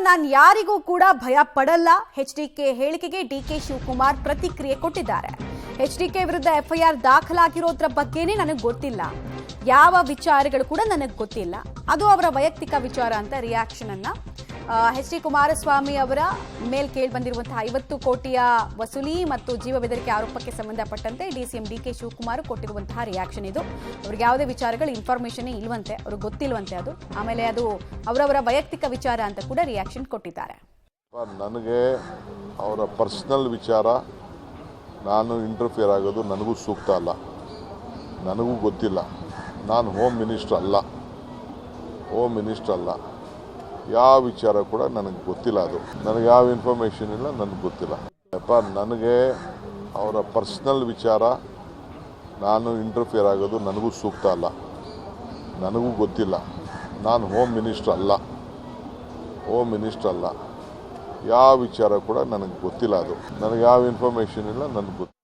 ನಾನು ಯಾರಿಗೂ ಕೂಡ ಭಯ ಪಡಲ್ಲ. ಎಚ್ಡಿಕೆ ಹೇಳಿಕೆಗೆ ಡಿಕೆ ಶಿವಕುಮಾರ್ ಪ್ರತಿಕ್ರಿಯೆ ಕೊಟ್ಟಿದ್ದಾರೆ. ಎಚ್ಡಿಕೆ ವಿರುದ್ಧ ಎಫ್ಐಆರ್ ದಾಖಲಾಗಿರೋದ್ರ ಬಗ್ಗೆನೇ ನನಗೆ ಗೊತ್ತಿಲ್ಲ, ಯಾವ ವಿಚಾರಗಳು ಕೂಡ ನನಗೆ ಗೊತ್ತಿಲ್ಲ, ಅದು ಅವರ ವೈಯಕ್ತಿಕ ವಿಚಾರ ಅಂತ ರಿಯಾಕ್ಷನ್ ಅನ್ನ ಎಚ್.ಡಿ. ಕುಮಾರಸ್ವಾಮಿ ಅವರ ಮೇಲ್ ಕೇಳಿ ಬಂದಿರುವಂತಹ 50 ಕೋಟಿಯ ವಸೂಲಿ ಮತ್ತು ಜೀವ ಬೆದರಿಕೆ ಆರೋಪಕ್ಕೆ ಸಂಬಂಧಪಟ್ಟಂತೆ ಡಿಸಿಎಂ ಡಿಕೆ ಶಿವಕುಮಾರ್ ಕೊಟ್ಟಿರುವಂತಹ ರಿಯಾಕ್ಷನ್ ಇದು. ಅವ್ರಿಗೆ ಯಾವುದೇ ವಿಚಾರಗಳು ಇನ್ಫಾರ್ಮೇಷನ್ ಇಲ್ವಂತೆ, ಅವ್ರಿಗೆ ಗೊತ್ತಿಲ್ವಂತೆ ಅದು. ಆಮೇಲೆ ಅದು ಅವರವರ ವೈಯಕ್ತಿಕ ವಿಚಾರ ಅಂತ ಕೂಡ ರಿಯಾಕ್ಷನ್ ಕೊಟ್ಟಿದ್ದಾರೆ. ನನಗೆ ಅವರ ಪರ್ಸನಲ್ ವಿಚಾರ ನಾನು ಇಂಟರ್ಫಿಯರ್ ಆಗೋದು ನನಗೂ ಸೂಕ್ತ ಅಲ್ಲ, ನನಗೂ ಗೊತ್ತಿಲ್ಲ. ನಾನು ಹೋಮ್ ಮಿನಿಸ್ಟರ್ ಅಲ್ಲ, ಯಾವ ವಿಚಾರ ಕೂಡ ನನಗೆ ಗೊತ್ತಿಲ್ಲ. ಅದು ನನಗೆ ಯಾವ ಇನ್ಫಾರ್ಮೇಷನ್ ಇಲ್ಲ, ನನಗೆ ಗೊತ್ತಿಲ್ಲ. ನನಗೆ ಅವರ ಪರ್ಸನಲ್ ವಿಚಾರ ನಾನು ಇಂಟರ್ಫಿಯರ್ ಆಗೋದು ನನಗೂ ಸೂಕ್ತ ಅಲ್ಲ, ನನಗೂ ಗೊತ್ತಿಲ್ಲ. ನಾನು ಹೋಮ್ ಮಿನಿಸ್ಟರ್ ಅಲ್ಲ, ಯಾವ ವಿಚಾರ ಕೂಡ ನನಗೆ ಗೊತ್ತಿಲ್ಲ. ಅದು ನನಗೆ ಯಾವ ಇನ್ಫಾರ್ಮೇಷನ್ ಇಲ್ಲ, ನನಗೆ ಗೊತ್ತಿಲ್ಲ.